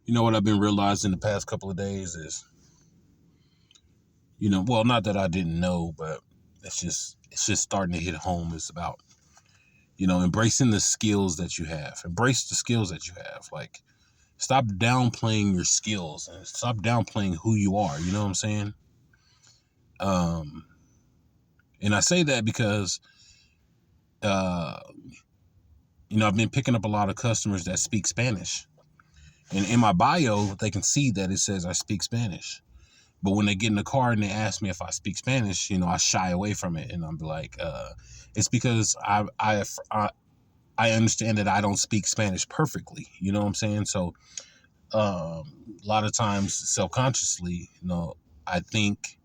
You know what I've been realizing the past couple of days is, well, not that I didn't know, but it's just starting to hit home. It's about, embracing the skills that you have. Embrace the skills that you have. Like, stop downplaying your skills and stop downplaying who you are. You know what I'm saying? Um, and I say that because, uh, I've been picking up a lot of customers that speak Spanish. And in my bio, they can see that it says I speak Spanish. But when they get in the car and they ask me if I speak Spanish, I shy away from it, and I'm like, it's because I understand that I don't speak Spanish perfectly. You know what I'm saying? So a lot of times, self-consciously, I think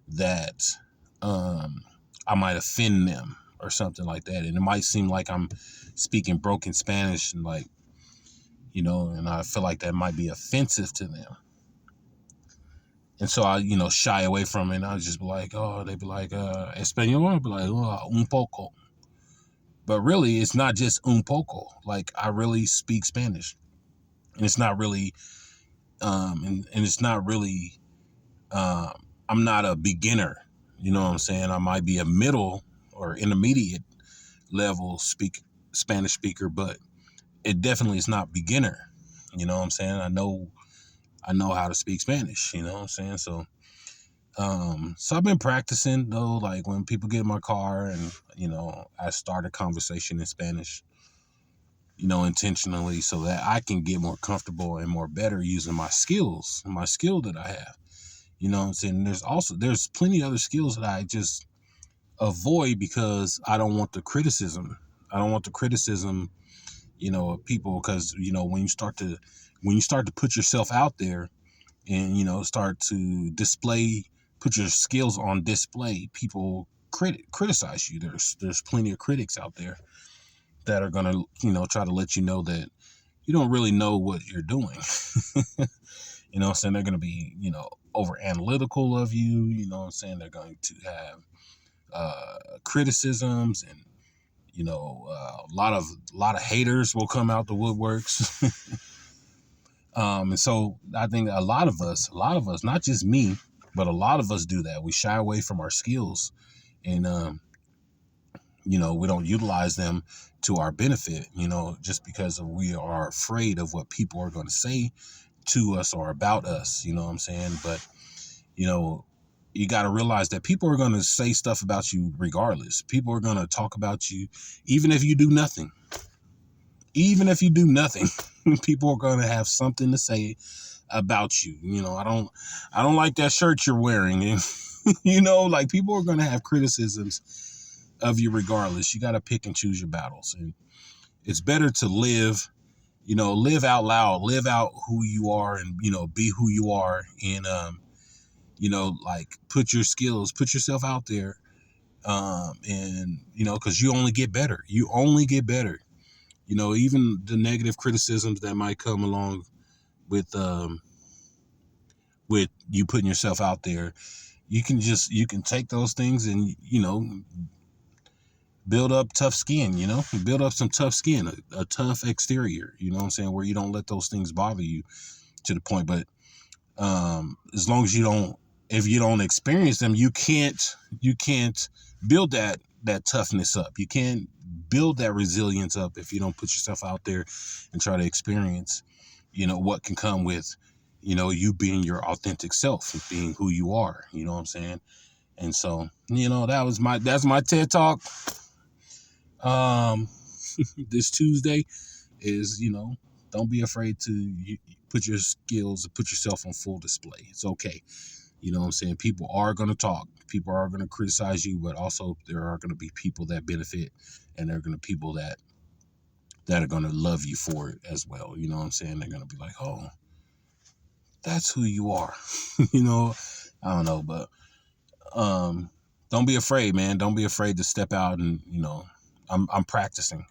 that I might offend them or something like that, and it might seem like I'm speaking broken Spanish, and like, and I feel like that might be offensive to them. And so I, shy away from it. And I just be like, oh, they'd be like, Espanol? I'd be like, oh, un poco. But really, it's not just un poco. Like, I really speak Spanish. And it's not really, and it's not really, I'm not a beginner. You know what I'm saying? I might be a middle or intermediate level Spanish speaker, but it definitely is not beginner. You know what I'm saying? I know how to speak Spanish. You know what I'm saying? So I've been practicing though, like when people get in my car and, I start a conversation in Spanish, intentionally so that I can get more comfortable and more better using my skill that I have. You know what I'm saying? There's plenty of other skills that I just avoid because I don't want the criticism. I don't want the criticism, of people, because, when you start to put yourself out there and, start to put your skills on display, people criticize you. There's plenty of critics out there that are gonna, try to let you know that you don't really know what you're doing. You know what I'm saying? They're gonna be, over analytical of you. You know what I'm saying? They're going to have criticisms, and, a lot of haters will come out the woodworks. And so I think a lot of us, not just me, but a lot of us do that. We shy away from our skills, and, we don't utilize them to our benefit, just because we are afraid of what people are going to say to us or about us. You know what I'm saying? But, you got to realize that people are going to say stuff about you regardless. People are going to talk about you, even if you do nothing. Even if you do nothing, people are going to have something to say about you. I don't like that shirt you're wearing. And, like, people are going to have criticisms of you regardless. You got to pick and choose your battles. And it's better to live out loud, live out who you are, and, be who you are. And, like, put yourself out there. And, cause you only get better. Even the negative criticisms that might come along with you putting yourself out there, you can take those things and, build up tough skin, build up some tough skin, a tough exterior, you know what I'm saying, where you don't let those things bother you to the point. But as long as if you don't experience them, you can't build that toughness up. You can't build that resilience up if you don't put yourself out there and try to experience, what can come with, you being your authentic self and being who you are, you know what I'm saying? And so, that's my TED Talk. This Tuesday is, don't be afraid to put your skills, put yourself on full display. It's okay. You know what I'm saying? People are going to talk. People are going to criticize you, but also there are going to be people that benefit, and there are going to be people that are going to love you for it as well. You know what I'm saying? They're going to be like, oh, that's who you are. I don't know, but don't be afraid, man. Don't be afraid to step out, and, I'm practicing.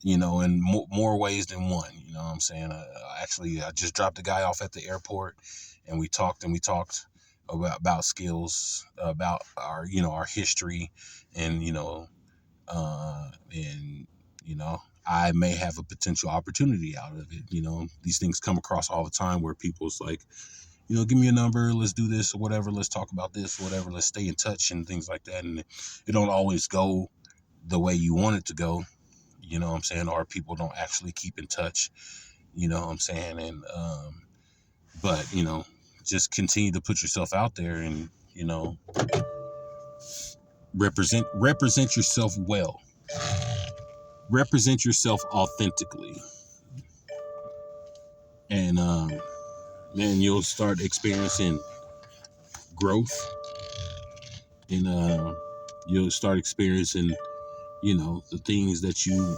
In more ways than one. You know what I'm saying? Actually, I just dropped a guy off at the airport, and we talked about skills, about our history, and, and, I may have a potential opportunity out of it. You know, these things come across all the time where people's like, you know, give me a number, let's do this or whatever, let's talk about this or whatever, let's stay in touch and things like that. And it don't always go the way you want it to go, you know what I'm saying? Or people don't actually keep in touch, you know what I'm saying? And, but, you know, just continue to put yourself out there and, you know, represent yourself well. Represent yourself authentically. And, man, you'll start experiencing growth, and you'll start experiencing, you know, the things that you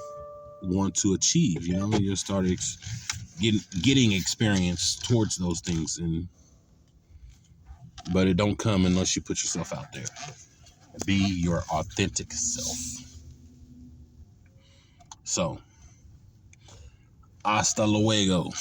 want to achieve. You know, you'll start getting experience towards those things, but it don't come unless you put yourself out there. Be your authentic self. So, hasta luego.